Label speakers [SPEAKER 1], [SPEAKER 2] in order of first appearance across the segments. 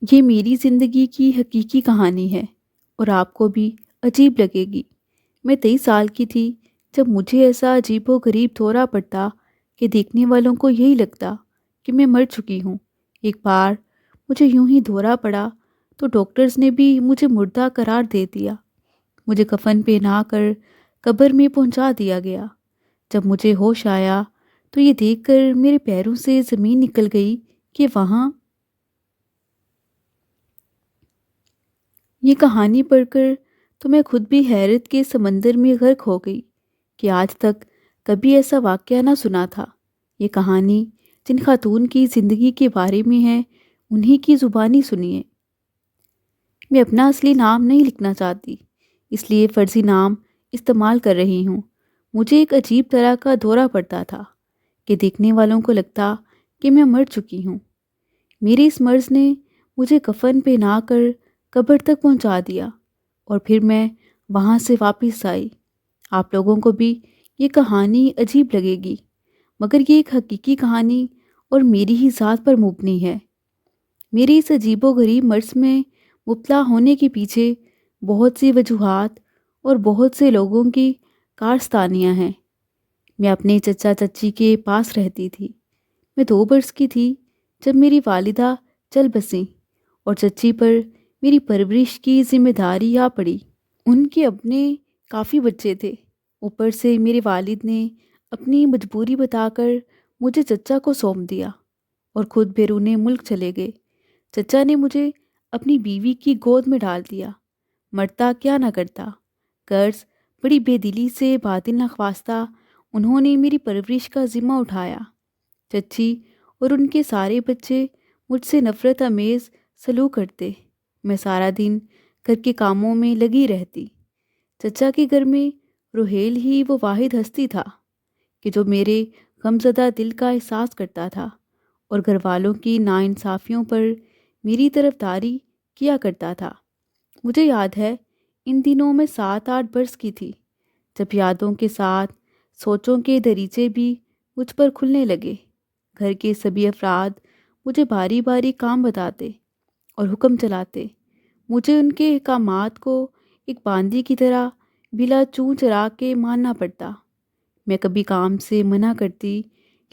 [SPEAKER 1] یہ میری زندگی کی حقیقی کہانی ہے اور آپ کو بھی عجیب لگے گی۔ میں 23 سال کی تھی جب مجھے ایسا عجیب و غریب دورہ پڑتا کہ دیکھنے والوں کو یہی لگتا کہ میں مر چکی ہوں۔ ایک بار مجھے یوں ہی دورہ پڑا تو ڈاکٹرز نے بھی مجھے مردہ قرار دے دیا۔ مجھے کفن پہنا کر قبر میں پہنچا دیا گیا۔ جب مجھے ہوش آیا تو یہ دیکھ کر میرے پیروں سے زمین نکل گئی کہ وہاں یہ کہانی پڑھ کر تو میں خود بھی حیرت کے سمندر میں غرق ہو گئی کہ آج تک کبھی ایسا واقعہ نہ سنا تھا۔ یہ کہانی جن خاتون کی زندگی کے بارے میں ہے انہی کی زبانی سنیے۔ میں اپنا اصلی نام نہیں لکھنا چاہتی، اس لیے فرضی نام استعمال کر رہی ہوں۔ مجھے ایک عجیب طرح کا دورہ پڑتا تھا کہ دیکھنے والوں کو لگتا کہ میں مر چکی ہوں۔ میری اس مرض نے مجھے کفن پہنا کر قبر تک پہنچا دیا اور پھر میں وہاں سے واپس آئی۔ آپ لوگوں کو بھی یہ کہانی عجیب لگے گی، مگر یہ ایک حقیقی کہانی اور میری ہی ذات پر مبنی ہے۔ میری اس عجیب و غریب مرض میں مبتلا ہونے کے پیچھے بہت سی وجوہات اور بہت سے لوگوں کی کارستانیاں ہیں۔ میں اپنے چچا چچی کے پاس رہتی تھی۔ میں 2 برس کی تھی جب میری والدہ چل بسیں اور چچی پر میری پرورش کی ذمہ داری آ پڑی۔ ان کے اپنے کافی بچے تھے، اوپر سے میرے والد نے اپنی مجبوری بتا کر مجھے چچا کو سونپ دیا اور خود بیرون ملک چلے گئے۔ چچا نے مجھے اپنی بیوی کی گود میں ڈال دیا۔ مرتا کیا نہ کرتا، غرض بڑی بے دلی سے باطل نخواستہ انہوں نے میری پرورش کا ذمہ اٹھایا۔ چچی اور ان کے سارے بچے مجھ سے نفرت آمیز سلوک کرتے۔ میں سارا دن گھر کے کاموں میں لگی رہتی۔ چچا کے گھر میں روہیل ہی وہ واحد ہستی تھا کہ جو میرے غمزدہ دل کا احساس کرتا تھا اور گھر والوں کی ناانصافیوں پر میری طرفداری کیا کرتا تھا۔ مجھے یاد ہے ان دنوں میں 7-8 برس کی تھی جب یادوں کے ساتھ سوچوں کے دریچے بھی مجھ پر کھلنے لگے۔ گھر کے سبھی افراد مجھے باری باری کام بتاتے اور حکم چلاتے۔ مجھے ان کے احکامات کو ایک باندی کی طرح بلا چوں چرا کے ماننا پڑتا۔ میں کبھی کام سے منع کرتی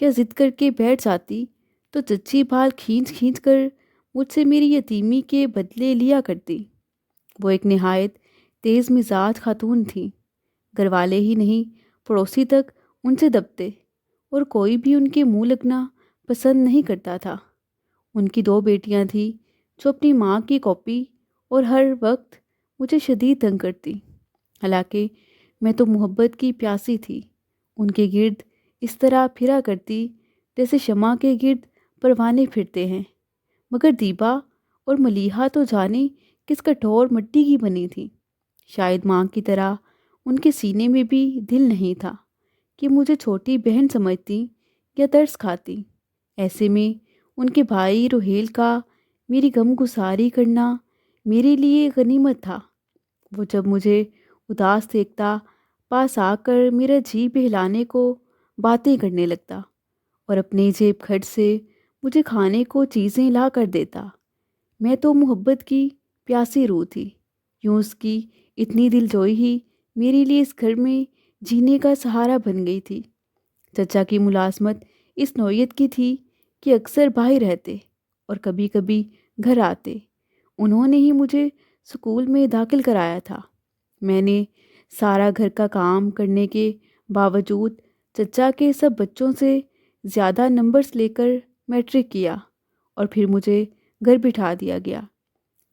[SPEAKER 1] یا ضد کر کے بیٹھ جاتی تو چچی بال کھینچ کھینچ کر مجھ سے میری یتیمی کے بدلے لیا کرتی۔ وہ ایک نہایت تیز مزاج خاتون تھیں۔ گھر والے ہی نہیں، پڑوسی تک ان سے دبتے اور کوئی بھی ان کے منہ لگنا پسند نہیں کرتا تھا۔ ان کی 2 بیٹیاں تھیں جو اپنی ماں کی کاپی اور ہر وقت مجھے شدید تنگ کرتی۔ حالانکہ میں تو محبت کی پیاسی تھی، ان کے گرد اس طرح پھرا کرتی جیسے شمع کے گرد پروانے پھرتے ہیں۔ مگر دیبا اور ملیحہ تو جانے کس کٹور مٹی کی بنی تھی۔ شاید ماں کی طرح ان کے سینے میں بھی دل نہیں تھا کہ مجھے چھوٹی بہن سمجھتی یا ترس کھاتی۔ ایسے میں ان کے بھائی روہیل کا میری غم گساری کرنا میرے لیے غنیمت تھا۔ وہ جب مجھے اداس دیکھتا پاس آ کر میرا جی بہلانے کو باتیں کرنے لگتا اور اپنے جیب خرچ سے مجھے کھانے کو چیزیں لا کر دیتا۔ میں تو محبت کی پیاسی روح تھی، یوں اس کی اتنی دل جوئی ہی میرے لیے اس گھر میں جینے کا سہارا بن گئی تھی۔ چچا کی ملازمت اس نوعیت کی تھی کہ اکثر باہر رہتے اور کبھی کبھی گھر آتے۔ انہوں نے ہی مجھے اسکول میں داخل کرایا تھا۔ میں نے سارا گھر کا کام کرنے کے باوجود چچا کے سب بچوں سے زیادہ نمبرز لے کر میٹرک کیا اور پھر مجھے گھر بٹھا دیا گیا۔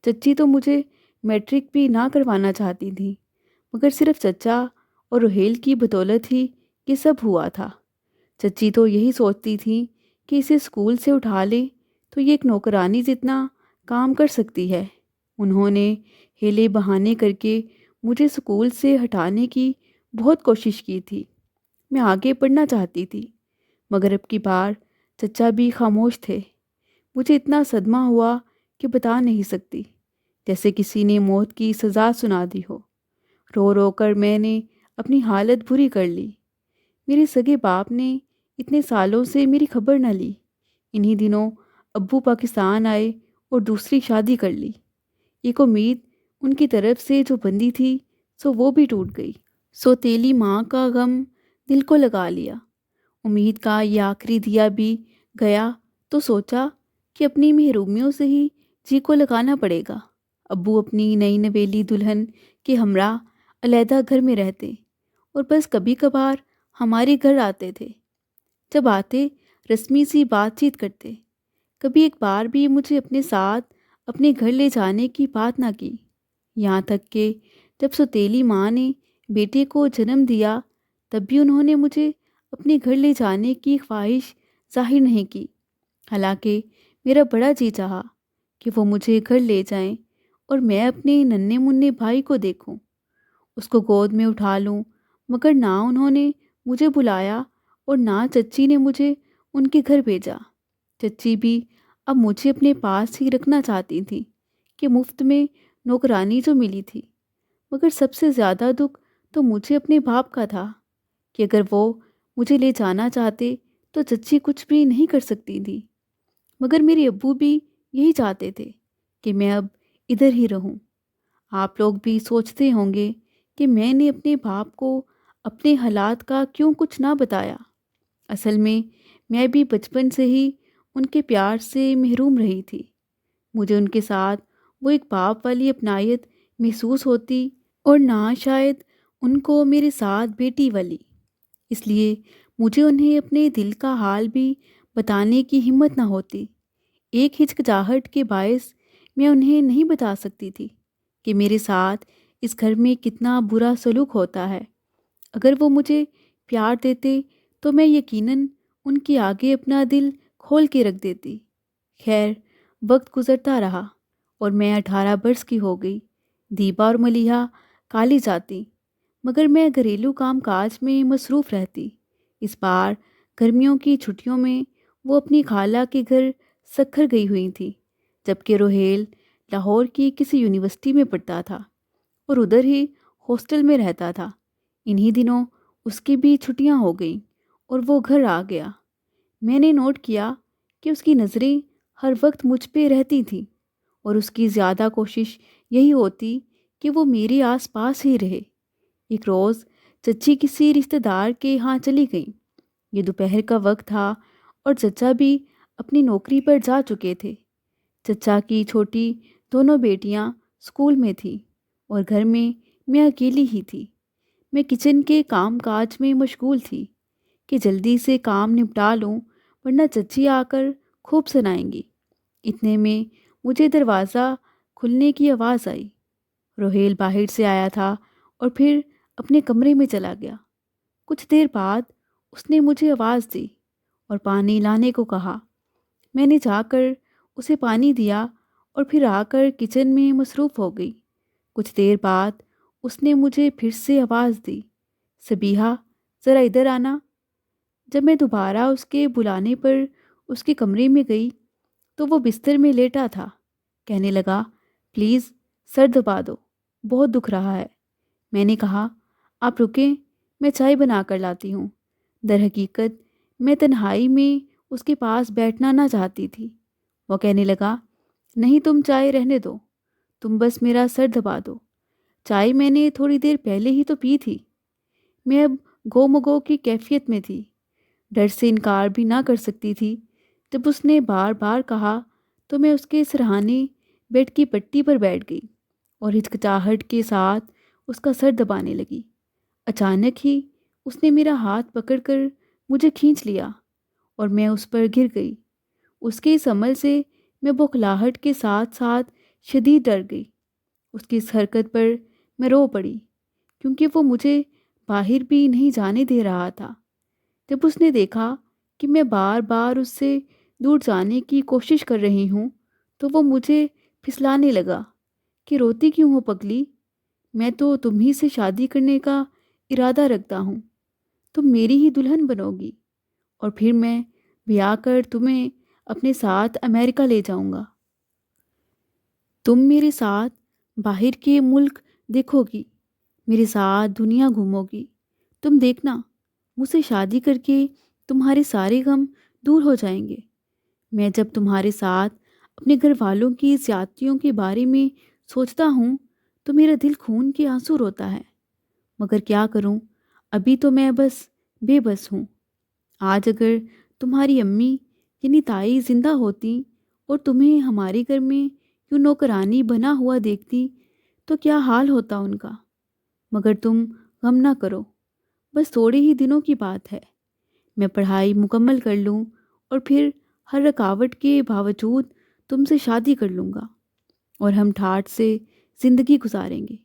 [SPEAKER 1] چچی تو مجھے میٹرک بھی نہ کروانا چاہتی تھیں، مگر صرف چچا اور روہیل کی بدولت ہی یہ سب ہوا تھا۔ چچی تو یہی سوچتی تھیں کہ اسے اسکول سے اٹھا لیں تو یہ ایک نوکرانی جتنا کام کر سکتی ہے۔ انہوں نے ہیلے بہانے کر کے مجھے اسکول سے ہٹانے کی بہت کوشش کی تھی۔ میں آگے پڑھنا چاہتی تھی، مگر اب کی بار چچا بھی خاموش تھے۔ مجھے اتنا صدمہ ہوا کہ بتا نہیں سکتی، جیسے کسی نے موت کی سزا سنا دی ہو۔ رو رو کر میں نے اپنی حالت بری کر لی۔ میرے سگے باپ نے اتنے سالوں سے میری خبر نہ لی۔ انہی دنوں ابو پاکستان آئے اور دوسری شادی کر لی۔ ایک امید ان کی طرف سے جو بندی تھی سو وہ بھی ٹوٹ گئی۔ سوتیلی ماں کا غم دل کو لگا لیا۔ امید کا یہ آخری دیا بھی گیا تو سوچا کہ اپنی محرومیوں سے ہی جی کو لگانا پڑے گا۔ ابو اپنی نئی نویلی دلہن کے ہمراہ علیحدہ گھر میں رہتے اور بس کبھی کبھار ہمارے گھر آتے تھے۔ جب آتے رسمی سی بات چیت کرتے۔ کبھی ایک بار بھی مجھے اپنے ساتھ اپنے گھر لے جانے کی بات نہ کی۔ یہاں تک کہ جب سوتیلی ماں نے بیٹے کو جنم دیا تب بھی انہوں نے مجھے اپنے گھر لے جانے کی خواہش ظاہر نہیں کی، حالانکہ میرا بڑا جی چاہا کہ وہ مجھے گھر لے جائیں اور میں اپنے ننھے منھے بھائی کو دیکھوں، اس کو گود میں اٹھا لوں، مگر نہ انہوں نے مجھے بلایا اور نہ چچی نے مجھے ان کے گھر بھیجا۔ چچی بھی اب مجھے اپنے پاس ہی رکھنا چاہتی تھی کہ مفت میں نوکرانی جو ملی تھی، مگر سب سے زیادہ دکھ تو مجھے اپنے باپ کا تھا کہ اگر وہ مجھے لے جانا چاہتے تو چچی کچھ بھی نہیں کر سکتی تھی، مگر میرے ابو بھی یہی چاہتے تھے کہ میں اب ادھر ہی رہوں۔ آپ لوگ بھی سوچتے ہوں گے کہ میں نے اپنے باپ کو اپنے حالات کا کیوں کچھ نہ بتایا۔ اصل میں بھی بچپن سے ہی ان کے پیار سے محروم رہی تھی۔ مجھے ان کے ساتھ وہ ایک باپ والی اپنائیت محسوس ہوتی اور نہ شاید ان کو میرے ساتھ بیٹی والی۔ اس لیے مجھے انہیں اپنے دل کا حال بھی بتانے کی ہمت نہ ہوتی۔ ایک ہچکچاہٹ کے باعث میں انہیں نہیں بتا سکتی تھی کہ میرے ساتھ اس گھر میں کتنا برا سلوک ہوتا ہے۔ اگر وہ مجھے پیار دیتے تو میں یقیناً ان کے آگے اپنا دل کھول کے رکھ دیتی۔ خیر، وقت گزرتا رہا اور میں 18 برس کی ہو گئی۔ دیپا اور ملیحہ کالج جاتی، مگر میں گھریلو کام کاج میں مصروف رہتی۔ اس بار گرمیوں کی چھٹیوں میں وہ اپنی خالہ کے گھر سکھر گئی ہوئی تھی، جبکہ روہیل لاہور کی کسی یونیورسٹی میں پڑھتا تھا اور ادھر ہی ہاسٹل میں رہتا تھا۔ انہی دنوں اس کی بھی چھٹیاں ہو گئیں اور وہ گھر آ گیا۔ میں نے نوٹ کیا کہ اس کی نظریں ہر وقت مجھ پہ رہتی تھیں اور اس کی زیادہ کوشش یہی ہوتی کہ وہ میرے آس پاس ہی رہے۔ ایک روز چچی کسی رشتہ دار کے ہاں چلی گئیں۔ یہ دوپہر کا وقت تھا اور چچا بھی اپنی نوکری پر جا چکے تھے۔ چچا کی چھوٹی دونوں بیٹیاں اسکول میں تھیں اور گھر میں اکیلی ہی تھی۔ میں کچن کے کام کاج میں مشغول تھی کہ جلدی سے کام نپٹا لوں ورنہ چچی آ کر خوب سنائیں گی۔ اتنے میں مجھے دروازہ کھلنے کی آواز آئی۔ روہیل باہر سے آیا تھا اور پھر اپنے کمرے میں چلا گیا۔ کچھ دیر بعد اس نے مجھے آواز دی اور پانی لانے کو کہا۔ میں نے جا کر اسے پانی دیا اور پھر آ کر کچن میں مصروف ہو گئی۔ کچھ دیر بعد اس نے مجھے پھر سے آواز دی، صبیحہ ذرا ادھر آنا۔ جب میں دوبارہ اس کے بلانے پر اس کے کمرے میں گئی تو وہ بستر میں لیٹا تھا۔ کہنے لگا، پلیز سر دبا دو، بہت دکھ رہا ہے۔ میں نے کہا، آپ رکیں، میں چائے بنا کر لاتی ہوں۔ در حقیقت میں تنہائی میں اس کے پاس بیٹھنا نہ چاہتی تھی۔ وہ کہنے لگا، نہیں تم چائے رہنے دو، تم بس میرا سر دبا دو۔ چائے میں نے تھوڑی دیر پہلے ہی تو پی تھی۔ میں اب گو مگو کی کیفیت میں تھی، ڈر سے انکار بھی نہ کر سکتی تھی۔ جب اس نے بار بار کہا تو میں اس کے سرہانے بیڈ کی پٹی پر بیٹھ گئی اور ہچکچاہٹ کے ساتھ اس کا سر دبانے لگی۔ اچانک ہی اس نے میرا ہاتھ پکڑ کر مجھے کھینچ لیا اور میں اس پر گر گئی۔ اس کے اس عمل سے میں بوکھلاہٹ کے ساتھ ساتھ شدید ڈر گئی۔ اس کی اس حرکت پر میں رو پڑی کیونکہ وہ مجھے باہر بھی نہیں جانے دے رہا تھا۔ جب اس نے دیکھا کہ میں بار بار اس سے دور جانے کی کوشش کر رہی ہوں تو وہ مجھے پھسلانے لگا کہ روتی کیوں ہو پگلی، میں تو تمہیں سے شادی کرنے کا ارادہ رکھتا ہوں، تم میری ہی دلہن بنو گی اور پھر میں بیاہ کر تمہیں اپنے ساتھ امریکہ لے جاؤں گا۔ تم میرے ساتھ باہر کے ملک دیکھو گی، میرے ساتھ دنیا گھومو گی، تم دیکھنا مجھ سے شادی کر کے تمہارے سارے غم دور ہو جائیں گے۔ میں جب تمہارے ساتھ اپنے گھر والوں کی زیادتیوں کے بارے میں سوچتا ہوں تو میرا دل خون کے آنسو روتا ہے، مگر کیا کروں؟ ابھی تو میں بس بے بس ہوں۔ آج اگر تمہاری امی یعنی تائی زندہ ہوتی اور تمہیں ہمارے گھر میں یوں نوکرانی بنا ہوا دیکھتی تو کیا حال ہوتا ان کا؟ مگر تم غم نہ کرو، بس تھوڑے ہی دنوں کی بات ہے، میں پڑھائی مکمل کر لوں اور پھر ہر رکاوٹ کے باوجود تم سے شادی کر لوں گا اور ہم ٹھاٹھ سے زندگی گزاریں گے۔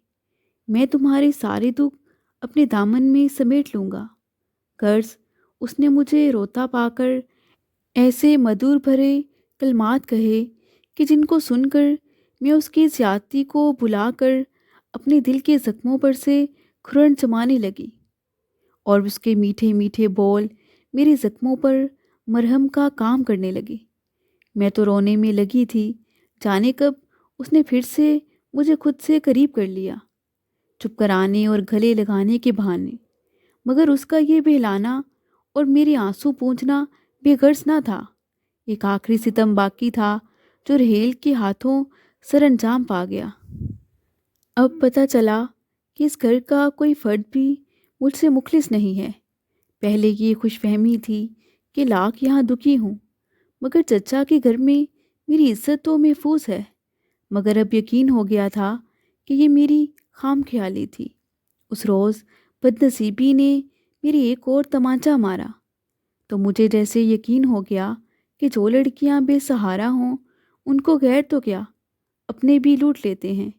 [SPEAKER 1] میں تمہارے سارے دکھ اپنے دامن میں سمیٹ لوں گا۔ غرض اس نے مجھے روتا پا کر ایسے مدور بھرے کلمات کہے کہ جن کو سن کر میں اس کی زیادتی کو بھلا کر اپنے دل کے زخموں پر سے کھرن جمانے لگی، اور اس کے میٹھے میٹھے بول میرے زخموں پر مرہم کا کام کرنے لگے۔ میں تو رونے میں لگی تھی، جانے کب اس نے پھر سے مجھے خود سے قریب کر لیا، چپ کرانے اور گلے لگانے کے بہانے، مگر اس کا یہ بہلانا اور میرے آنسو پونچھنا بے غرض نہ تھا۔ ایک آخری ستم باقی تھا جو رحیل کے ہاتھوں سر انجام پا گیا۔ اب پتہ چلا کہ اس گھر کا کوئی فرد بھی مجھ سے مخلص نہیں ہے۔ پہلے یہ خوش فہمی تھی کہ لاکھ یہاں دکھی ہوں مگر چچا کے گھر میں میری عزت تو محفوظ ہے، مگر اب یقین ہو گیا تھا کہ یہ میری خام خیالی تھی۔ اس روز بد نصیبی نے میری ایک اور تمانچہ مارا تو مجھے جیسے یقین ہو گیا کہ جو لڑکیاں بے سہارا ہوں ان کو غیر تو کیا اپنے بھی لوٹ لیتے ہیں۔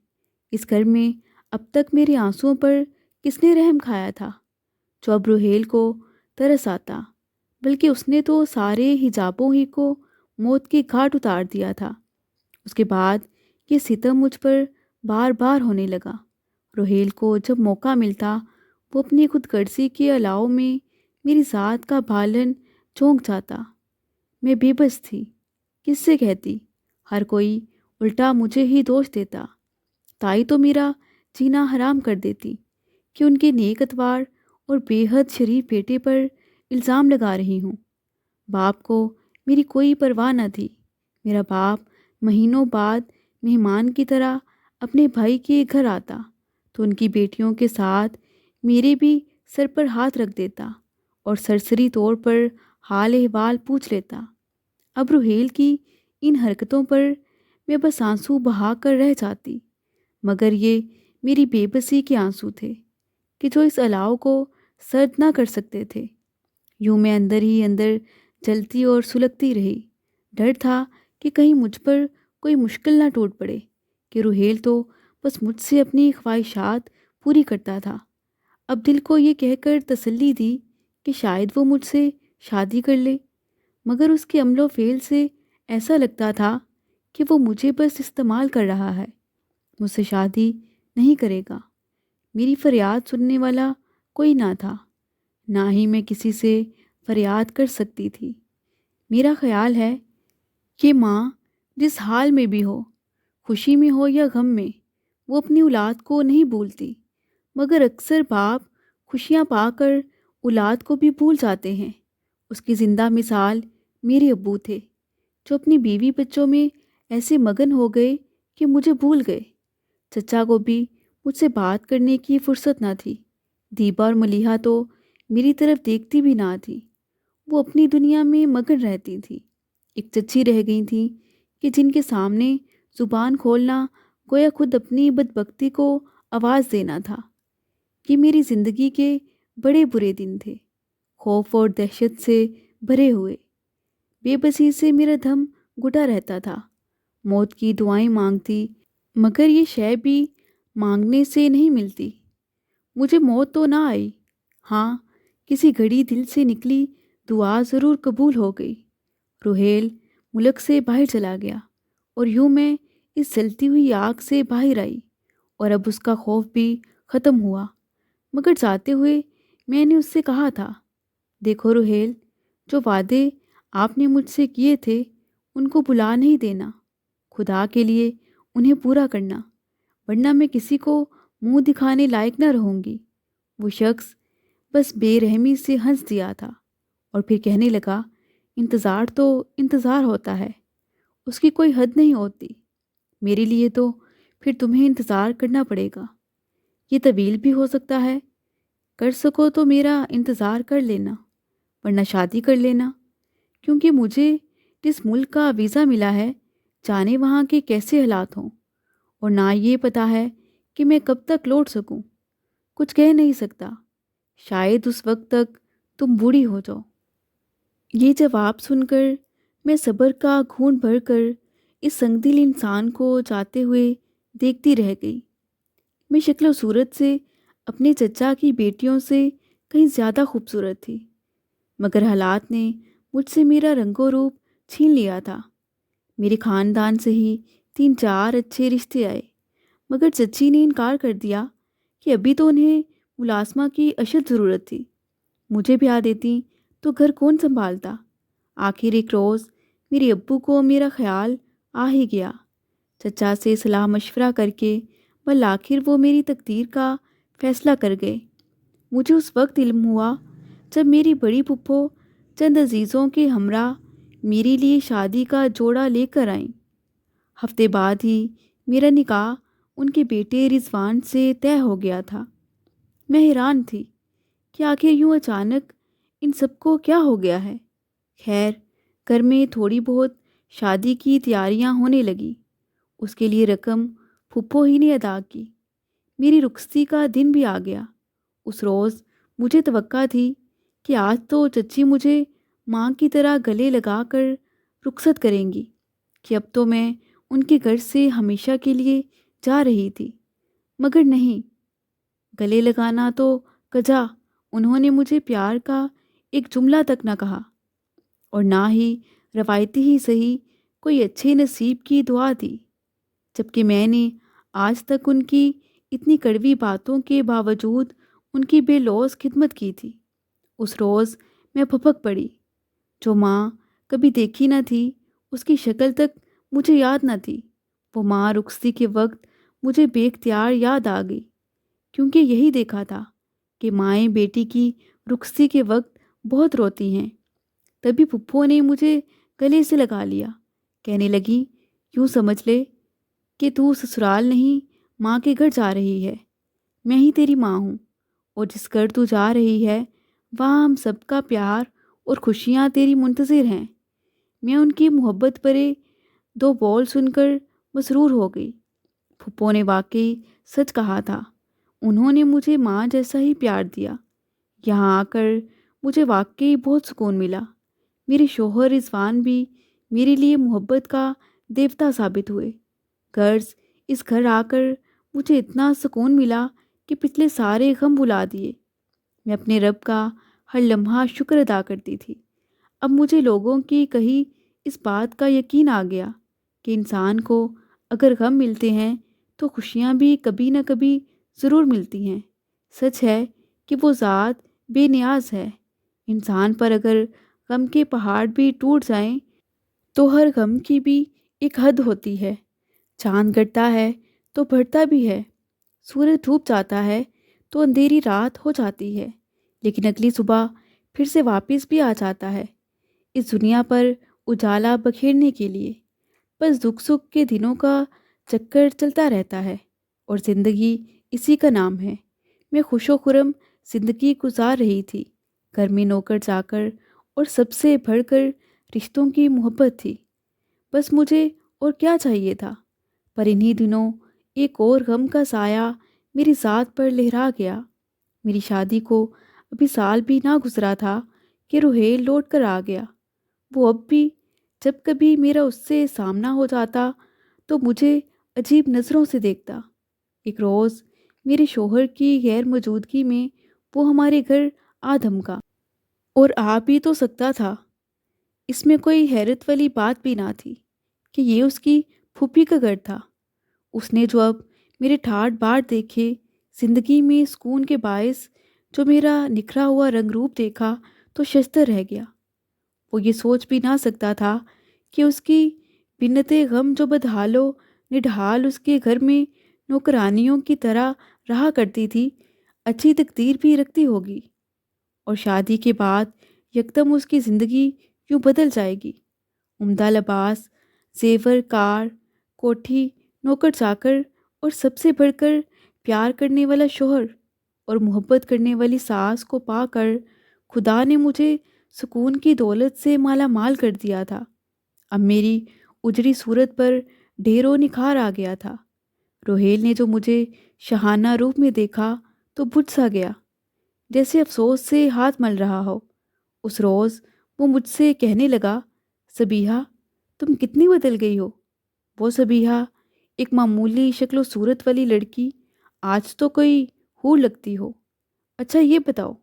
[SPEAKER 1] اس گھر میں اب تک میرے آنسوؤں پر کس نے رحم کھایا تھا؟ جو اب روہیل کو ترس آتا، بلکہ اس نے تو سارے حجابوں ہی کو موت کے گھاٹ اتار دیا تھا۔ اس کے بعد یہ ستم مجھ پر بار بار ہونے لگا۔ روہیل کو جب موقع ملتا وہ اپنی خود غرضی کے الاؤ میں میری ذات کا بھالن چونک جاتا۔ میں بے بس تھی، کس سے کہتی؟ ہر کوئی الٹا مجھے ہی دوش دیتا۔ تائی تو میرا جینا حرام کر دیتی کہ ان کے نیک اتوار اور بے حد شریف بیٹے پر الزام لگا رہی ہوں۔ باپ کو میری کوئی پرواہ نہ تھی۔ میرا باپ مہینوں بعد مہمان کی طرح اپنے بھائی کے گھر آتا تو ان کی بیٹیوں کے ساتھ میرے بھی سر پر ہاتھ رکھ دیتا اور سرسری طور پر حال احوال پوچھ لیتا۔ اب روہیل کی ان حرکتوں پر میں بس آنسو بہا کر رہ جاتی، مگر یہ میری بے بسی کے آنسو تھے کہ جو اس الاؤ کو سرد نہ کر سکتے تھے۔ یوں میں اندر ہی اندر جلتی اور سلگتی رہی۔ ڈر تھا کہ کہیں مجھ پر کوئی مشکل نہ ٹوٹ پڑے کہ روہیل تو بس مجھ سے اپنی خواہشات پوری کرتا تھا۔ اب دل کو یہ کہہ کر تسلی دی کہ شاید وہ مجھ سے شادی کر لے، مگر اس کے عمل و فعل سے ایسا لگتا تھا کہ وہ مجھے بس استعمال کر رہا ہے، مجھ سے شادی نہیں کرے گا۔ میری فریاد سننے والا کوئی نہ تھا، نہ ہی میں کسی سے فریاد کر سکتی تھی۔ میرا خیال ہے کہ ماں جس حال میں بھی ہو، خوشی میں ہو یا غم میں، وہ اپنی اولاد کو نہیں بھولتی، مگر اکثر باپ خوشیاں پا کر اولاد کو بھی بھول جاتے ہیں۔ اس کی زندہ مثال میرے ابو تھے، جو اپنی بیوی بچوں میں ایسے مگن ہو گئے کہ مجھے بھول گئے۔ چچا کو بھی مجھ سے بات کرنے کی فرصت نہ تھی۔ دیبا اور ملیحہ تو میری طرف دیکھتی بھی نہ تھی، وہ اپنی دنیا میں مگن رہتی تھی۔ ایک چچی رہ گئی تھی کہ جن کے سامنے زبان کھولنا گویا خود اپنی بدبختی کو آواز دینا تھا۔ یہ میری زندگی کے بڑے برے دن تھے، خوف اور دہشت سے بھرے ہوئے۔ بے بسی سے میرا دم گھٹا رہتا تھا، موت کی دعائیں مانگتی، مگر یہ شے بھی مانگنے سے نہیں ملتی۔ مجھے موت تو نہ آئی، ہاں کسی گھڑی دل سے نکلی دعا ضرور قبول ہو گئی۔ روہیل ملک سے باہر چلا گیا اور یوں میں اس جلتی ہوئی آگ سے باہر آئی، اور اب اس کا خوف بھی ختم ہوا۔ مگر جاتے ہوئے میں نے اس سے کہا تھا، دیکھو روہیل، جو وعدے آپ نے مجھ سے کیے تھے ان کو بھلا نہیں دینا، خدا کے لیے انہیں پورا کرنا، ورنہ میں کسی کو منہ دکھانے لائق نہ رہوں گی۔ وہ شخص بس بے رحمی سے ہنس دیا تھا اور پھر کہنے لگا، انتظار تو انتظار ہوتا ہے، اس کی کوئی حد نہیں ہوتی۔ میرے لیے تو پھر تمہیں انتظار کرنا پڑے گا۔ یہ طویل بھی ہو سکتا ہے، کر سکو تو میرا انتظار کر لینا، ورنہ شادی کر لینا، کیونکہ مجھے جس ملک کا ویزا ملا ہے جانے وہاں کے کیسے حالات ہوں، اور نہ یہ پتہ ہے کہ میں کب تک لوٹ سکوں۔ کچھ کہہ نہیں سکتا، شاید اس وقت تک تم بوڑھی ہو جاؤ۔ یہ جواب سن کر میں صبر کا گھونٹ بھر کر اس سنگ دل انسان کو جاتے ہوئے دیکھتی رہ گئی۔ میں شکل و صورت سے اپنے چچا کی بیٹیوں سے کہیں زیادہ خوبصورت تھی، مگر حالات نے مجھ سے میرا رنگ و روپ چھین لیا تھا۔ میرے خاندان سے ہی 3 4 اچھے رشتے آئے، مگر چچی نے انکار کر دیا کہ ابھی تو انہیں ملازمہ کی اشد ضرورت تھی۔ مجھے بیاہ دیتی تو گھر کون سنبھالتا؟ آخر ایک روز میرے ابو کو میرا خیال آ ہی گیا۔ چچا سے صلاح مشورہ کر کے بالآخر وہ میری تقدیر کا فیصلہ کر گئے۔ مجھے اس وقت علم ہوا جب میری بڑی پھپھو چند عزیزوں کے ہمراہ میرے لیے شادی کا جوڑا لے کر آئیں۔ ہفتے بعد ہی میرا نکاح ان کے بیٹے رضوان سے طے ہو گیا تھا۔ میں حیران تھی کہ آخر یوں اچانک ان سب کو کیا ہو گیا ہے۔ خیر، گھر میں تھوڑی بہت شادی کی تیاریاں ہونے لگی۔ اس کے لیے رقم پھپھو ہی نے ادا کی۔ میری رخصتی کا دن بھی آ گیا۔ اس روز مجھے توقع تھی کہ آج تو چچی مجھے ماں کی طرح گلے لگا کر رخصت کریں گی، کہ اب تو میں ان کے گھر سے ہمیشہ کے لیے جا رہی تھی۔ مگر نہیں، گلے لگانا تو کجا، انہوں نے مجھے پیار کا ایک جملہ تک نہ کہا، اور نہ ہی روایتی ہی صحیح کوئی اچھے نصیب کی دعا دی، جبکہ میں نے آج تک ان کی اتنی کڑوی باتوں کے باوجود ان کی بے لوث خدمت کی تھی۔ اس روز میں پھپک پڑی۔ جو ماں کبھی دیکھی نہ تھی، اس کی شکل تک مجھے یاد نہ تھی۔ وہ ماں رخصتی کے وقت مجھے بے اختیار یاد آ گئی، کیونکہ یہی دیکھا تھا کہ مائیں بیٹی کی رخصتی کے وقت بہت روتی ہیں۔ تبھی پھپھو نے مجھے گلے سے لگا لیا، کہنے لگی، یوں سمجھ لے کہ تو سسرال نہیں ماں کے گھر جا رہی ہے۔ میں ہی تیری ماں ہوں، اور جس گھر تو جا رہی ہے وہاں ہم سب کا پیار اور خوشیاں تیری منتظر ہیں۔ میں ان کی محبت بھرے 2 بول سن کر مسرور ہو گئی۔ پھپھو نے واقعی سچ کہا تھا، انہوں نے مجھے ماں جیسا ہی پیار دیا۔ یہاں آ کر مجھے واقعی بہت سکون ملا۔ میرے شوہر رضوان بھی میرے لیے محبت کا دیوتا ثابت ہوئے۔ غرض اس گھر آ کر مجھے اتنا سکون ملا کہ پچھلے سارے غم بھلا دیے۔ میں اپنے رب کا ہر لمحہ شکر ادا کرتی تھی۔ اب مجھے لوگوں کی کہی اس بات کا یقین آ گیا کہ انسان کو اگر غم ملتے ہیں تو خوشیاں بھی کبھی نہ کبھی ضرور ملتی ہیں۔ سچ ہے کہ وہ ذات بے نیاز ہے۔ انسان پر اگر غم کے پہاڑ بھی ٹوٹ جائیں تو ہر غم کی بھی ایک حد ہوتی ہے۔ چاند گرتا ہے تو بڑھتا بھی ہے، سورج ڈوب جاتا ہے تو اندھیری رات ہو جاتی ہے، لیکن اگلی صبح پھر سے واپس بھی آ جاتا ہے اس دنیا پر اجالا بکھیرنے کے لیے۔ بس دکھ سکھ کے دنوں کا چکر چلتا رہتا ہے، اور زندگی اسی کا نام ہے۔ میں خوش و خرم زندگی گزار رہی تھی۔ گھر میں نوکر چاکر اور سب سے بڑھ کر رشتوں کی محبت تھی۔ بس مجھے اور کیا چاہیے تھا؟ پر انہی دنوں ایک اور غم کا سایہ میری ذات پر لہرا گیا۔ میری شادی کو ابھی سال بھی نہ گزرا تھا کہ روہیل لوٹ کر آ گیا۔ وہ اب بھی جب کبھی میرا اس سے سامنا ہو جاتا تو مجھے عجیب نظروں سے دیکھتا۔ ایک روز میرے شوہر کی غیر موجودگی میں وہ ہمارے گھر آ دھمکا، اور آ بھی تو سکتا تھا۔ اس میں کوئی حیرت والی بات بھی نہ تھی کہ یہ اس کی پھوپھی کا گھر تھا۔ اس نے جو اب میرے ٹھاٹھ باٹھ دیکھے، زندگی میں سکون کے باعث جو میرا نکھرا ہوا رنگ روپ دیکھا، تو ششدر رہ گیا۔ وہ یہ سوچ بھی نہ سکتا تھا کہ اس کی بنت غم جو بدحال و نڈھال اس کے گھر میں نوکرانیوں کی طرح رہا کرتی تھی، اچھی تقدیر بھی رکھتی ہوگی، اور شادی کے بعد یکدم اس کی زندگی یوں بدل جائے گی۔ عمدہ لباس، زیور، کار، کوٹھی، نوکر چاکر اور سب سے بڑھ کر پیار کرنے والا شوہر اور محبت کرنے والی ساس کو پا کر خدا نے مجھے سکون کی دولت سے مالا مال کر دیا تھا۔ اب میری اجڑی صورت پر ڈھیروں نکھار آ گیا تھا۔ روہیل نے جو مجھے شاہانہ روپ میں دیکھا تو بجھ سا گیا، جیسے افسوس سے ہاتھ مل رہا ہو۔ اس روز وہ مجھ سے کہنے لگا، صبیحہ تم کتنی بدل گئی ہو۔ وہ صبیحہ، ایک معمولی شکل و صورت والی لڑکی، آج تو کوئی حور لگتی ہو۔ اچھا یہ بتاؤ،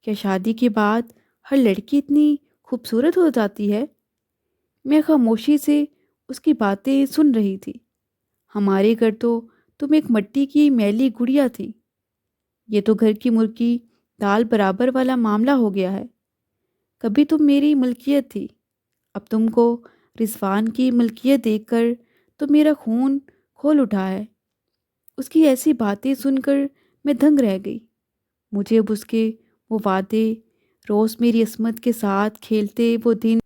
[SPEAKER 1] کیا شادی کے بعد ہر لڑکی اتنی خوبصورت ہو جاتی ہے؟ میں خاموشی سے اس کی باتیں سن رہی تھی۔ ہمارے گھر تو تم ایک مٹی کی میلی گڑیا تھی، یہ تو گھر کی مرغی دال برابر والا معاملہ ہو گیا ہے۔ کبھی تم میری ملکیت تھی، اب تم کو رضوان کی ملکیت دیکھ کر تو میرا خون کھول اٹھا ہے۔ اس کی ایسی باتیں سن کر میں دنگ رہ گئی۔ مجھے اب اس کے وہ وعدے، روز میری عصمت کے ساتھ کھیلتے وہ دن،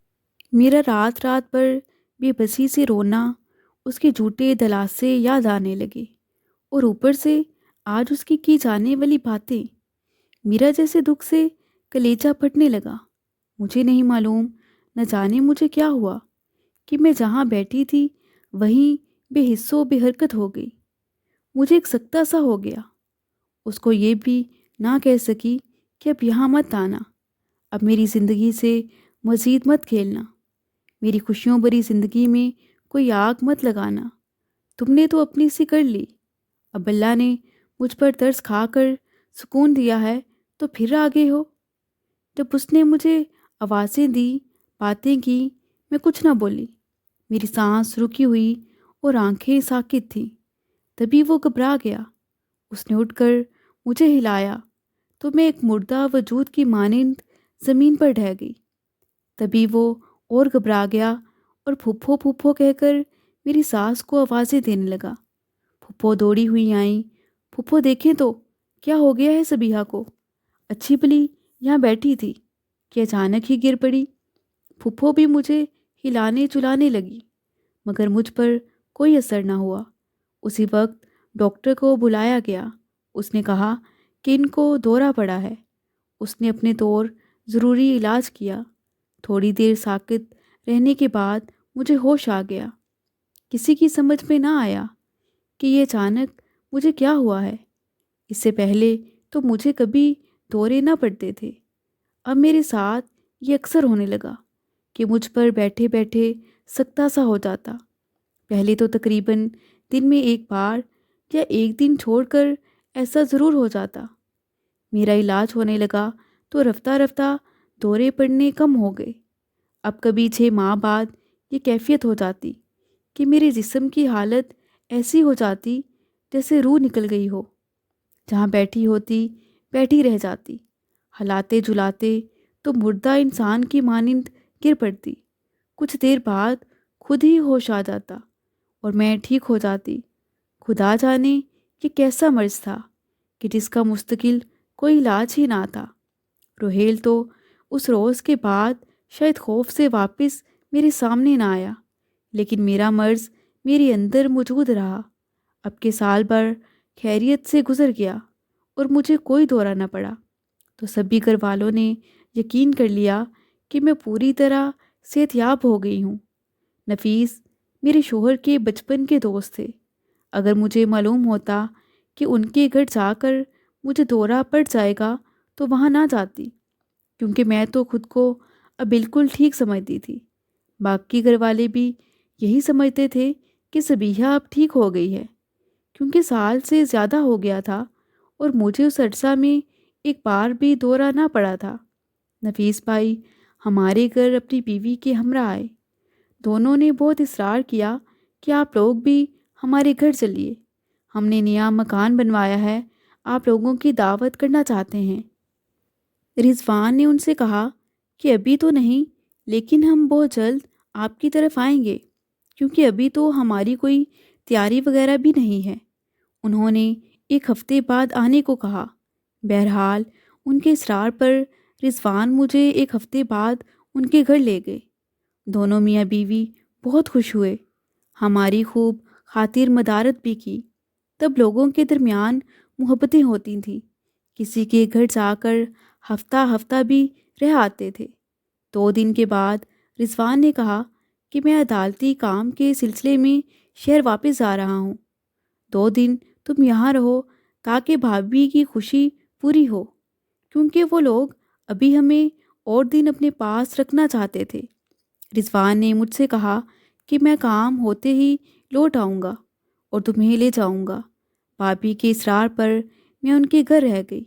[SPEAKER 1] میرا رات رات پر بے بسی سے رونا، اس کے جھوٹے دلاسے یاد آنے لگے، اور اوپر سے آج اس کی جانے والی باتیں، میرا جیسے دکھ سے کلیجہ پھٹنے لگا۔ مجھے نہیں معلوم، نہ جانے مجھے کیا ہوا کہ میں جہاں بیٹھی تھی وہیں بے حس و بے حرکت ہو گئی۔ مجھے ایک سکتہ سا ہو گیا۔ اس کو یہ بھی نہ کہہ سکی کہ اب یہاں مت آنا، اب میری زندگی سے مزید مت کھیلنا، میری خوشیوں بھری زندگی میں کوئی آگ مت لگانا۔ تم نے تو اپنی سی کر لی، اب اللہ نے مجھ پر ترس کھا کر سکون دیا ہے تو پھر آگے ہو۔ جب اس نے مجھے آوازیں دی، باتیں کی، میں کچھ نہ بولی۔ میری سانس رکی ہوئی اور آنکھیں ساکت تھیں۔ تبھی وہ گھبرا گیا۔ اس نے اٹھ کر مجھے ہلایا تو میں ایک مردہ وجود کی مانند زمین پر ڈھہ گئی۔ تبھی وہ اور گھبرا گیا اور پھپھو پھپھو کہہ کر میری ساس کو آوازیں دینے لگا۔ پھپھو دوڑی ہوئی آئیں۔ پھپھو دیکھیں تو کیا ہو گیا ہے صبیحہ کو؟ اچھی بلی یہاں بیٹھی تھی کہ اچانک ہی گر پڑی۔ پھپھو بھی مجھے ہلانے چلانے لگی، مگر مجھ پر کوئی اثر نہ ہوا۔ اسی وقت ڈاکٹر کو بلایا گیا۔ اس نے کہا کہ ان کو دورہ پڑا ہے۔ اس نے اپنے طور ضروری علاج کیا۔ تھوڑی دیر ساکت رہنے کے بعد مجھے ہوش آ گیا۔ کسی کی سمجھ میں نہ آیا کہ یہ اچانک مجھے کیا ہوا ہے۔ اس سے پہلے تو مجھے کبھی دورے نہ پڑتے تھے۔ اب میرے ساتھ یہ اکثر ہونے لگا کہ مجھ پر بیٹھے بیٹھے سکتہ سا ہو جاتا۔ پہلے تو تقریباً دن میں ایک بار یا ایک دن چھوڑ کر ایسا ضرور ہو جاتا۔ میرا علاج ہونے لگا تو رفتہ رفتہ دورے پڑنے کم ہو گئے۔ اب کبھی 6 ماہ بعد یہ کیفیت ہو جاتی کہ میرے جسم کی حالت ایسی ہو جاتی جیسے روح نکل گئی ہو، جہاں بیٹھی ہوتی بیٹھی رہ جاتی، ہلاتے جلاتے تو مردہ انسان کی مانند گر پڑتی۔ کچھ دیر بعد خود ہی ہوش آ جاتا اور میں ٹھیک ہو جاتی۔ خدا جانے یہ کیسا مرض تھا کہ جس کا مستقل کوئی علاج ہی نہ تھا۔ روہیل تو اس روز کے بعد شاید خوف سے واپس میرے سامنے نہ آیا، لیکن میرا مرض میرے اندر موجود رہا۔ اب کے سال بھر خیریت سے گزر گیا اور مجھے کوئی دورہ نہ پڑا، تو سبھی گھر والوں نے یقین کر لیا کہ میں پوری طرح صحت یاب ہو گئی ہوں۔ نفیس میرے شوہر کے بچپن کے دوست تھے۔ اگر مجھے معلوم ہوتا کہ ان کے گھر جا کر مجھے دورہ پڑ جائے گا تو وہاں نہ جاتی، کیونکہ میں تو خود کو اب بالکل ٹھیک سمجھتی تھی۔ باقی گھر والے بھی یہی سمجھتے تھے کہ صبیحہ اب ٹھیک ہو گئی ہے، کیونکہ سال سے زیادہ ہو گیا تھا اور مجھے اس عرصہ میں ایک بار بھی دورہ نہ پڑا تھا۔ نفیس بھائی ہمارے گھر اپنی بیوی کے ہمراہ آئے۔ دونوں نے بہت اصرار کیا کہ آپ لوگ بھی ہمارے گھر چلیے، ہم نے نیا مکان بنوایا ہے، آپ لوگوں کی دعوت کرنا چاہتے ہیں۔ رضوان نے ان سے کہا کہ ابھی تو نہیں، لیکن ہم بہت جلد آپ کی طرف آئیں گے، کیونکہ ابھی تو ہماری کوئی تیاری وغیرہ بھی نہیں ہے۔ انہوں نے 1 ہفتے بعد آنے کو کہا۔ بہرحال ان کے اصرار پر رضوان مجھے 1 ہفتے بعد ان کے گھر لے گئے۔ دونوں میاں بیوی بہت خوش ہوئے، ہماری خوب خاطر مدارت بھی کی۔ تب لوگوں کے درمیان محبتیں ہوتی تھیں، کسی کے گھر جا کر ہفتہ ہفتہ بھی رہ آتے تھے۔ 2 دن کے بعد رضوان نے کہا کہ میں عدالتی کام کے سلسلے میں شہر واپس آ رہا ہوں۔ 2 دن تم یہاں رہو تاکہ بھابھی کی خوشی پوری ہو، کیونکہ وہ لوگ ابھی ہمیں اور دن اپنے پاس رکھنا چاہتے تھے۔ رضوان نے مجھ سے کہا کہ میں کام ہوتے ہی لوٹ آؤں گا اور تمہیں لے جاؤں گا۔ بھابھی کے اصرار پر میں ان کے گھر رہ گئی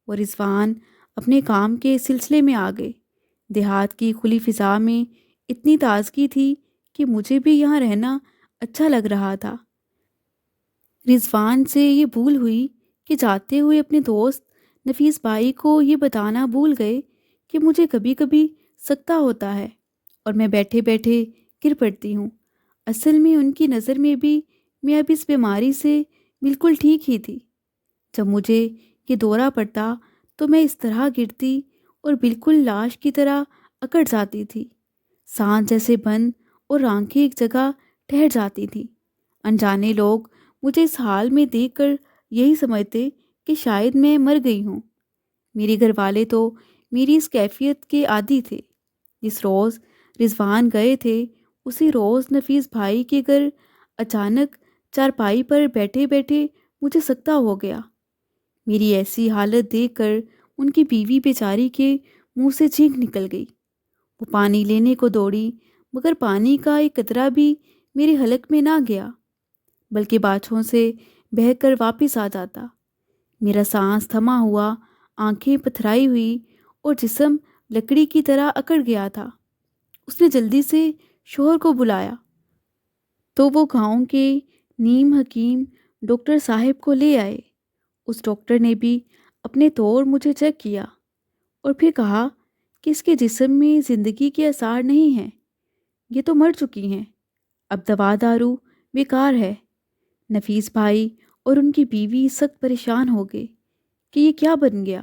[SPEAKER 1] اور رضوان اپنے کام کے سلسلے میں آ گئے۔ دیہات کی کھلی فضا میں اتنی تازگی تھی کہ مجھے بھی یہاں رہنا اچھا لگ رہا تھا۔ رضوان سے یہ بھول ہوئی کہ جاتے ہوئے اپنے دوست نفیس بھائی کو یہ بتانا بھول گئے کہ مجھے کبھی کبھی سکتہ ہوتا ہے اور میں بیٹھے بیٹھے گر پڑتی ہوں۔ اصل میں ان کی نظر میں بھی میں اب اس بیماری سے بالکل ٹھیک ہی تھی۔ جب مجھے یہ دورہ پڑتا تو میں اس طرح گرتی اور بالکل لاش کی طرح اکڑ جاتی تھی، سانس جیسے بند اور آنکھیں ایک جگہ ٹھہر جاتی تھی۔ انجانے لوگ مجھے اس حال میں دیکھ کر یہی سمجھتے کہ شاید میں مر گئی ہوں۔ میرے گھر والے تو میری اس کیفیت کے عادی تھے۔ جس روز رضوان گئے تھے اسی روز نفیس بھائی کے گھر اچانک چارپائی پر بیٹھے بیٹھے مجھے سکتہ ہو گیا۔ میری ایسی حالت دیکھ کر ان کی بیوی بیچاری کے منہ سے چینک نکل گئی۔ وہ پانی لینے کو دوڑی، مگر پانی کا ایک قطرہ بھی میرے حلق میں نہ گیا، بلکہ باچھوں سے بہہ کر واپس آ جاتا۔ میرا سانس تھما ہوا، آنکھیں پتھرائی ہوئی اور جسم لکڑی کی طرح اکڑ گیا تھا۔ اس نے جلدی سے شوہر کو بلایا تو وہ گاؤں کے نیم حکیم ڈاکٹر صاحب کو لے آئے۔ اس ڈاکٹر نے بھی اپنے طور مجھے چیک کیا اور پھر کہا کہ اس کے جسم میں زندگی کے آثار نہیں ہیں، یہ تو مر چکی ہیں، اب دوا دارو بیکار ہے۔ نفیس بھائی اور ان کی بیوی سخت پریشان ہو گئے کہ یہ کیا بن گیا۔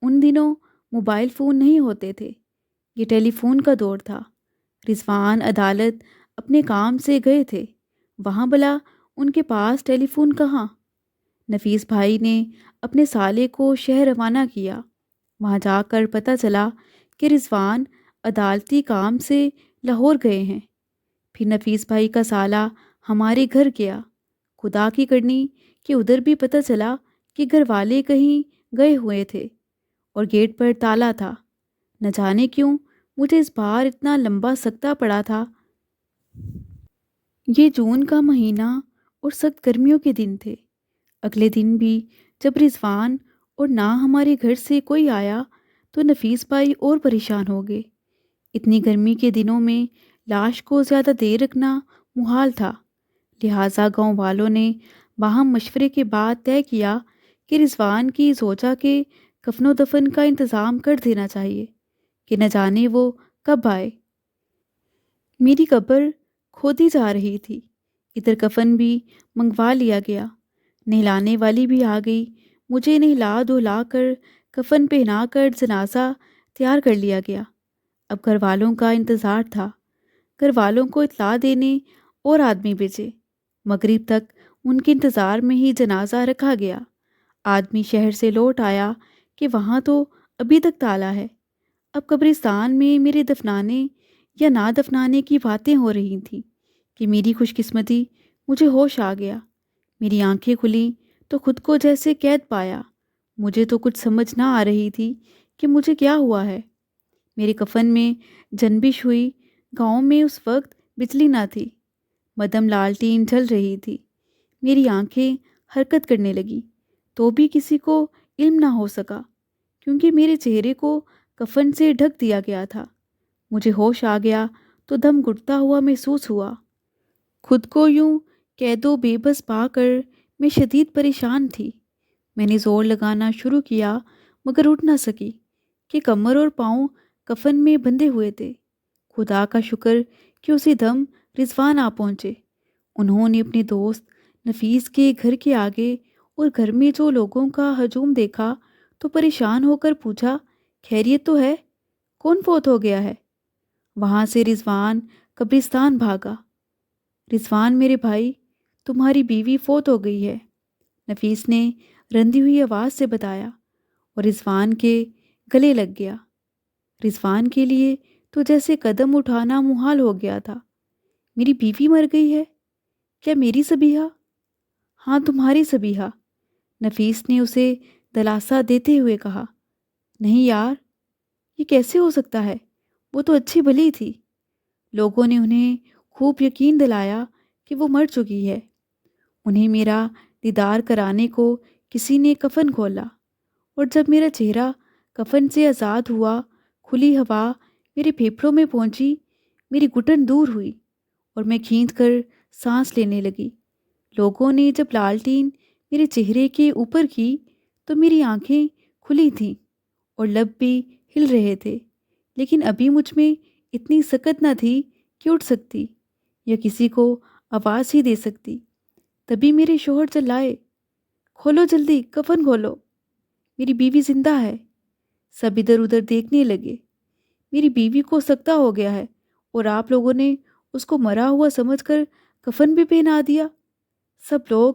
[SPEAKER 1] ان دنوں موبائل فون نہیں ہوتے تھے، یہ ٹیلی فون کا دور تھا۔ رضوان عدالت اپنے کام سے گئے تھے، وہاں بلا ان کے پاس ٹیلی فون کہاں؟ نفیس بھائی نے اپنے سالے کو شہر روانہ کیا۔ وہاں جا کر پتہ چلا کہ رضوان عدالتی کام سے لاہور گئے ہیں۔ پھر نفیس بھائی کا سالہ ہمارے گھر گیا۔ خدا کی کرنی کہ ادھر بھی پتہ چلا کہ گھر والے کہیں گئے ہوئے تھے اور گیٹ پر تالا تھا۔ نہ جانے کیوں مجھے اس بار اتنا لمبا سکتہ پڑا تھا۔ یہ جون کا مہینہ اور سخت گرمیوں کے دن تھے۔ اگلے دن بھی جب رضوان اور نہ ہمارے گھر سے کوئی آیا تو نفیس بھائی اور پریشان ہو گئے۔ اتنی گرمی کے دنوں میں لاش کو زیادہ دیر رکھنا محال تھا، لہٰذا گاؤں والوں نے باہم مشورے کے بعد طے کیا کہ رضوان کی زوجہ کے کفن و دفن کا انتظام کر دینا چاہیے کہ نہ جانے وہ کب آئے۔ میری قبر کھودی جا رہی تھی، ادھر کفن بھی منگوا لیا گیا، نہلانے والی بھی آ گئی۔ مجھے نہلا دھلا کر کفن پہنا کر جنازہ تیار کر لیا گیا۔ اب گھر والوں کا انتظار تھا۔ گھر والوں کو اطلاع دینے اور آدمی بھیجے۔ مغرب تک ان کے انتظار میں ہی جنازہ رکھا گیا۔ آدمی شہر سے لوٹ آیا کہ وہاں تو ابھی تک تالا ہے۔ اب قبرستان میں میرے دفنانے یا نہ دفنانے کی باتیں ہو رہی تھیں کہ میری خوش قسمتی مجھے ہوش آ گیا۔ میری آنکھیں کھلیں تو خود کو جیسے قید پایا۔ مجھے تو کچھ سمجھ نہ آ رہی تھی کہ مجھے کیا ہوا ہے۔ میرے کفن میں جنبش ہوئی۔ گاؤں میں اس وقت بجلی نہ تھی، مدم لالٹین جل رہی تھی۔ میری آنکھیں حرکت کرنے لگی تو بھی کسی کو علم نہ ہو سکا، کیونکہ میرے چہرے کو کفن سے ڈھک دیا گیا تھا۔ مجھے ہوش آ گیا تو دم گھٹتا ہوا محسوس ہوا۔ خود کو یوں قید و بے بس پا کر میں شدید پریشان تھی۔ میں نے زور لگانا شروع کیا مگر اٹھ نہ سکی کہ کمر اور پاؤں کفن میں بندھے ہوئے تھے۔ خدا کا شکر کہ اسی دم رضوان آ پہنچے۔ انہوں نے اپنے دوست نفیس کے گھر کے آگے اور گھر میں جو لوگوں کا ہجوم دیکھا تو پریشان ہو کر پوچھا، خیریت تو ہے؟ کون فوت ہو گیا ہے؟ وہاں سے رضوان قبرستان بھاگا۔ رضوان میرے بھائی، تمہاری بیوی فوت ہو گئی ہے، نفیس نے رندی ہوئی آواز سے بتایا، اور رضوان کے گلے لگ گیا۔ رضوان کے لیے تو جیسے قدم اٹھانا محال ہو گیا تھا۔ میری بیوی مر گئی ہے؟ کیا میری صبیحہ؟ ہاں، تمہاری صبیحہ، نفیس نے اسے دلاسا دیتے ہوئے کہا۔ نہیں یار، یہ کیسے ہو سکتا ہے؟ وہ تو اچھی بھلی تھی۔ لوگوں نے انہیں خوب یقین دلایا کہ وہ مر چکی ہے۔ انہیں میرا دیدار کرانے کو کسی نے کفن کھولا، اور جب میرا چہرہ کفن سے آزاد ہوا، کھلی ہوا میرے پھیپھڑوں میں پہنچی، میری گھٹن دور ہوئی اور میں کھینچ کر سانس لینے لگی۔ لوگوں نے جب لالٹین میرے چہرے کے اوپر کی تو میری آنکھیں کھلی تھیں اور لب بھی ہل رہے تھے، لیکن ابھی مجھ میں اتنی سکت نہ تھی کہ اٹھ سکتی یا کسی کو آواز ہی دے سکتی۔ تبھی میرے شوہر چلائے، کھولو جلدی، کفن کھولو، میری بیوی زندہ ہے۔ سب ادھر ادھر دیکھنے لگے۔ میری بیوی کو سکتہ ہو گیا ہے اور آپ لوگوں نے اس کو مرا ہوا سمجھ کر کفن بھی پہنا دیا۔ سب لوگ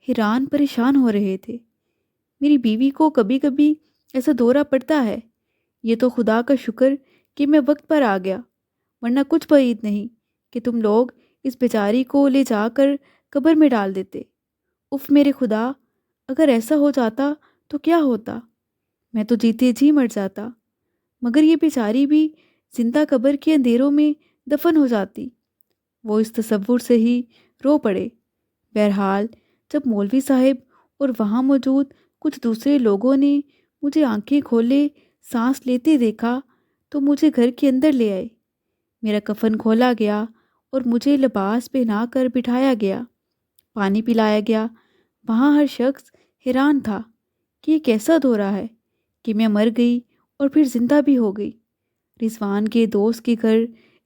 [SPEAKER 1] حیران پریشان ہو رہے تھے۔ میری بیوی کو کبھی کبھی ایسا دورہ پڑتا ہے۔ یہ تو خدا کا شکر کہ میں وقت پر آ گیا، ورنہ کچھ بعید نہیں کہ تم لوگ اس بیچاری کو لے جا کر قبر میں ڈال دیتے۔ اف میرے خدا، اگر ایسا ہو جاتا تو کیا ہوتا؟ میں تو جیتے جی مر جاتا، مگر یہ بیچاری بھی زندہ قبر کے اندھیروں میں دفن ہو جاتی۔ وہ اس تصور سے ہی رو پڑے۔ بہرحال جب مولوی صاحب اور وہاں موجود کچھ دوسرے لوگوں نے مجھے آنکھیں کھولے سانس لیتے دیکھا تو مجھے گھر کے اندر لے آئے۔ میرا کفن کھولا گیا اور مجھے لباس پہنا کر بٹھایا گیا، پانی پلایا گیا۔ وہاں ہر شخص حیران تھا کہ یہ کیسا دورہ ہے کہ میں مر گئی اور پھر زندہ بھی ہو گئی۔ رضوان کے دوست کے گھر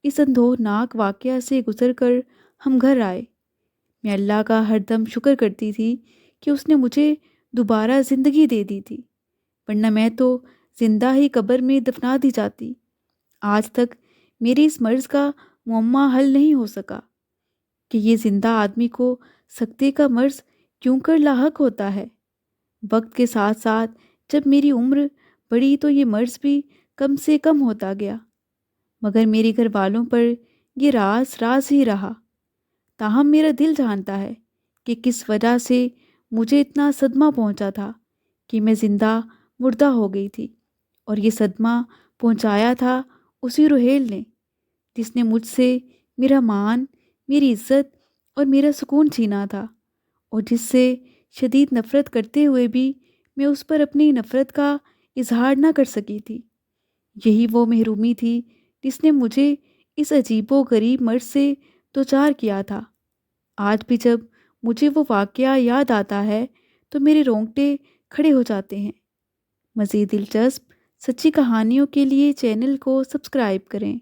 [SPEAKER 1] اس اندوہناک واقعہ سے گزر کر ہم گھر آئے۔ میں اللہ کا ہر دم شکر کرتی تھی کہ اس نے مجھے دوبارہ زندگی دے دی تھی، ورنہ میں تو زندہ ہی قبر میں دفنا دی جاتی۔ آج تک میری اس مرض کا معمہ حل نہیں ہو سکا کہ یہ زندہ آدمی کو سکتے کا مرض کیوں کر لاحق ہوتا ہے۔ وقت کے ساتھ ساتھ جب میری عمر بڑھی تو یہ مرض بھی کم سے کم ہوتا گیا، مگر میرے گھر والوں پر یہ راز راز ہی رہا۔ تاہم میرا دل جانتا ہے کہ کس وجہ سے مجھے اتنا صدمہ پہنچا تھا کہ میں زندہ مردہ ہو گئی تھی، اور یہ صدمہ پہنچایا تھا اسی روحیل نے جس نے مجھ سے میرا مان، میری عزت اور میرا سکون چھینا تھا، اور جس سے شدید نفرت کرتے ہوئے بھی میں اس پر اپنی نفرت کا اظہار نہ کر سکی تھی۔ یہی وہ محرومی تھی جس نے مجھے اس عجیب و غریب مرض سے دوچار کیا تھا۔ آج بھی جب مجھے وہ واقعہ یاد آتا ہے تو میرے رونگٹے کھڑے ہو جاتے ہیں۔ مزید دلچسپ سچی کہانیوں کے لیے چینل کو سبسکرائب کریں۔